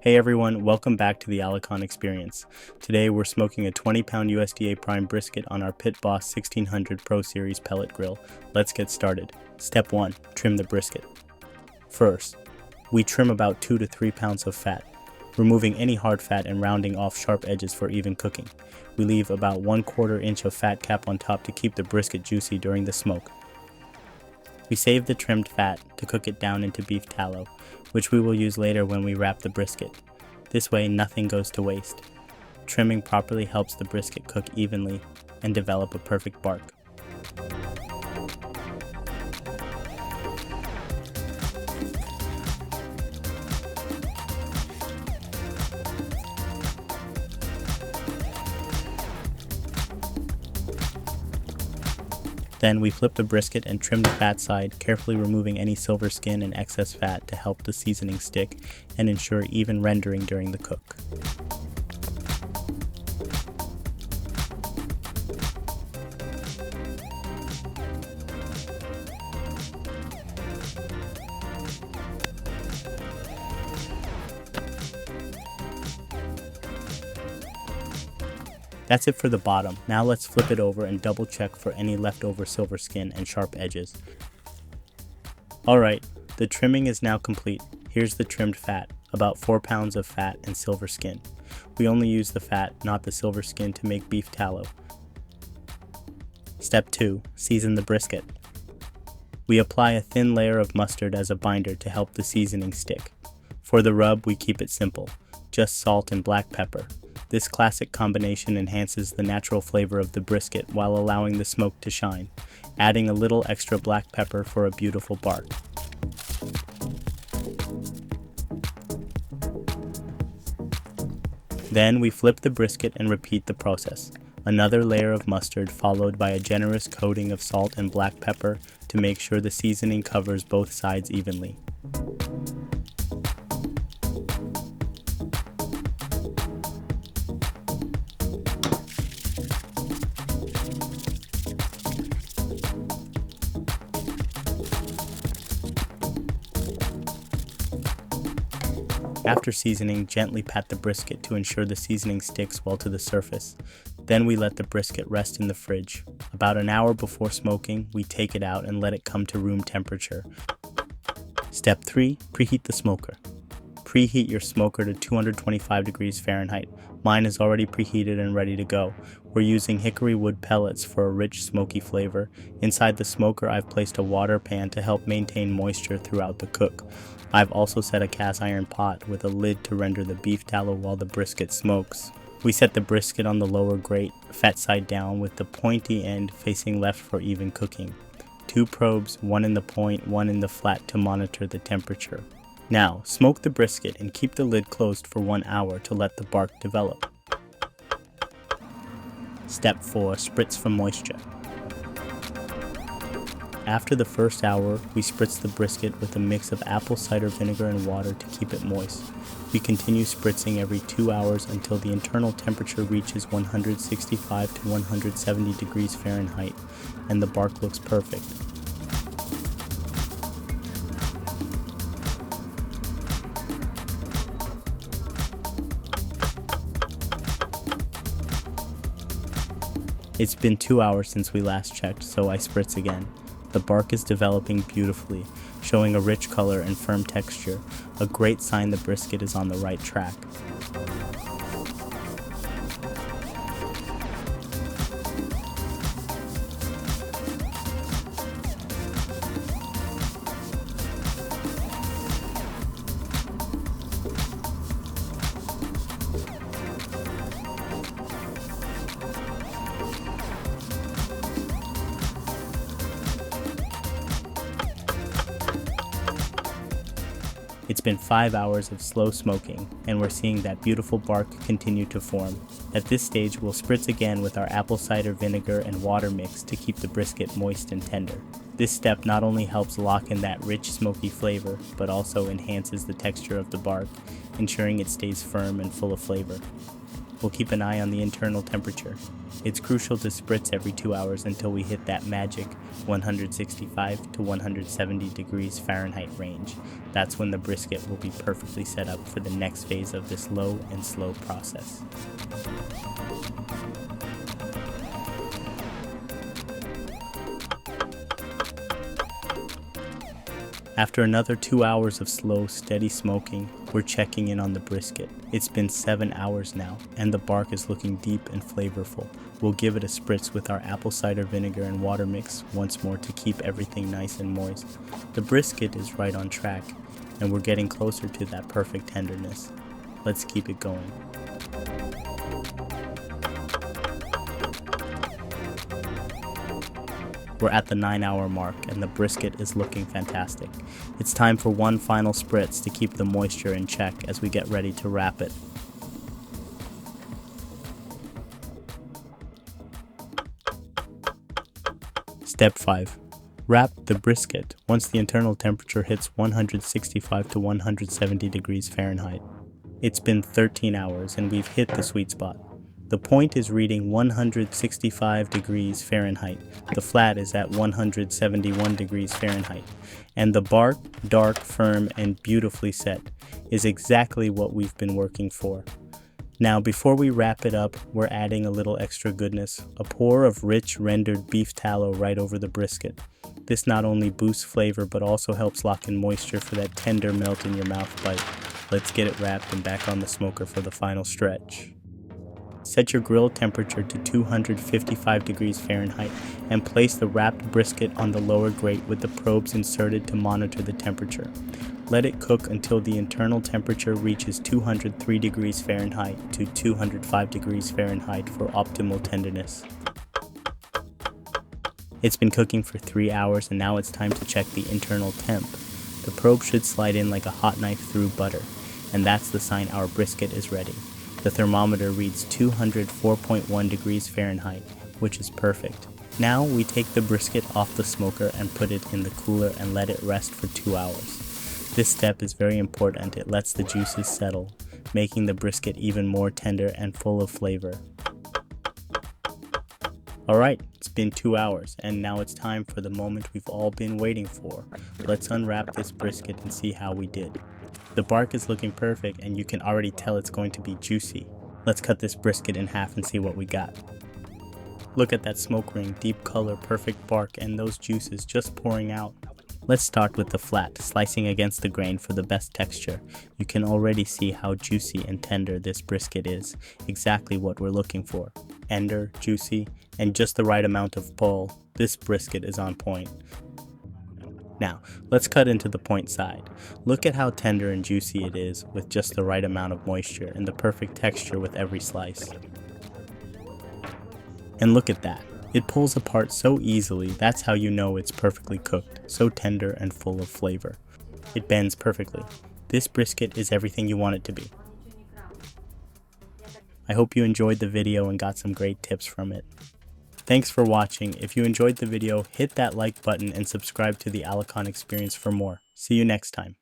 Hey everyone, welcome back to the Alikhon Experience. Today we're smoking a 20-pound USDA Prime Brisket on our Pit Boss 1600 Pro Series Pellet Grill. Let's get started. Step 1. Trim the brisket. First, we trim about 2 to 3 pounds of fat, removing any hard fat and rounding off sharp edges for even cooking. We leave about 1/4 inch of fat cap on top to keep the brisket juicy during the smoke. We save the trimmed fat to cook it down into beef tallow, which we will use later when we wrap the brisket. This way, nothing goes to waste. Trimming properly helps the brisket cook evenly and develop a perfect bark. Then we flip the brisket and trim the fat side, carefully removing any silver skin and excess fat to help the seasoning stick and ensure even rendering during the cook. That's it for the bottom. Now let's flip it over and double check for any leftover silver skin and sharp edges. Alright, the trimming is now complete. Here's the trimmed fat, about 4 pounds of fat and silver skin. We only use the fat, not the silver skin, to make beef tallow. Step 2. Season the brisket. We apply a thin layer of mustard as a binder to help the seasoning stick. For the rub, we keep it simple, just salt and black pepper. This classic combination enhances the natural flavor of the brisket while allowing the smoke to shine, adding a little extra black pepper for a beautiful bark. Then we flip the brisket and repeat the process. Another layer of mustard followed by a generous coating of salt and black pepper to make sure the seasoning covers both sides evenly. After seasoning, gently pat the brisket to ensure the seasoning sticks well to the surface. Then we let the brisket rest in the fridge. About an hour before smoking, we take it out and let it come to room temperature. Step 3. Preheat the smoker. Preheat your smoker to 225 degrees Fahrenheit. Mine is already preheated and ready to go. We're using hickory wood pellets for a rich smoky flavor. Inside the smoker, I've placed a water pan to help maintain moisture throughout the cook. I've also set a cast iron pot with a lid to render the beef tallow while the brisket smokes. We set the brisket on the lower grate, fat side down, with the pointy end facing left for even cooking. 2 probes, one in the point, one in the flat to monitor the temperature. Now, smoke the brisket and keep the lid closed for 1 hour to let the bark develop. Step 4. Spritz for moisture. After the first hour, we spritz the brisket with a mix of apple cider vinegar and water to keep it moist. We continue spritzing every 2 hours until the internal temperature reaches 165 to 170 degrees Fahrenheit and the bark looks perfect. It's been 2 hours since we last checked, so I spritz again. The bark is developing beautifully, showing a rich color and firm texture, a great sign the brisket is on the right track. It's been 5 hours of slow smoking, and we're seeing that beautiful bark continue to form. At this stage, we'll spritz again with our apple cider vinegar and water mix to keep the brisket moist and tender. This step not only helps lock in that rich smoky flavor, but also enhances the texture of the bark, ensuring it stays firm and full of flavor. We'll keep an eye on the internal temperature. It's crucial to spritz every 2 hours until we hit that magic 165 to 170 degrees Fahrenheit range. That's when the brisket will be perfectly set up for the next phase of this low and slow process. After another 2 hours of slow, steady smoking, we're checking in on the brisket. It's been 7 hours now, and the bark is looking deep and flavorful. We'll give it a spritz with our apple cider vinegar and water mix once more to keep everything nice and moist. The brisket is right on track, and we're getting closer to that perfect tenderness. Let's keep it going. We're at the 9-hour mark and the brisket is looking fantastic. It's time for one final spritz to keep the moisture in check as we get ready to wrap it. Step 5. Wrap the brisket once the internal temperature hits 165 to 170 degrees Fahrenheit. It's been 13 hours and we've hit the sweet spot. The point is reading 165 degrees Fahrenheit, the flat is at 171 degrees Fahrenheit, and the bark, dark, firm, and beautifully set, is exactly what we've been working for. Now before we wrap it up, we're adding a little extra goodness, a pour of rich rendered beef tallow right over the brisket. This not only boosts flavor but also helps lock in moisture for that tender melt in your mouth bite. Let's get it wrapped and back on the smoker for the final stretch. Set your grill temperature to 255 degrees Fahrenheit and place the wrapped brisket on the lower grate with the probes inserted to monitor the temperature. Let it cook until the internal temperature reaches 203 degrees Fahrenheit to 205 degrees Fahrenheit for optimal tenderness. It's been cooking for 3 hours and now it's time to check the internal temp. The probe should slide in like a hot knife through butter, and that's the sign our brisket is ready. The thermometer reads 204.1 degrees Fahrenheit, which is perfect. Now we take the brisket off the smoker and put it in the cooler and let it rest for 2 hours. This step is very important. It lets the juices settle, making the brisket even more tender and full of flavor. Alright, it's been 2 hours and now it's time for the moment we've all been waiting for. Let's unwrap this brisket and see how we did. The bark is looking perfect and you can already tell it's going to be juicy. Let's cut this brisket in half and see what we got. Look at that smoke ring, deep color, perfect bark, and those juices just pouring out. Let's start with the flat, slicing against the grain for the best texture. You can already see how juicy and tender this brisket is, exactly what we're looking for. Tender, juicy, and just the right amount of pull. This brisket is on point. Now, let's cut into the point side. Look at how tender and juicy it is with just the right amount of moisture and the perfect texture with every slice. And look at that. It pulls apart so easily, that's how you know it's perfectly cooked, so tender and full of flavor. It bends perfectly. This brisket is everything you want it to be. I hope you enjoyed the video and got some great tips from it. Thanks for watching. If you enjoyed the video, hit that like button and subscribe to the Alikhon Experience for more. See you next time.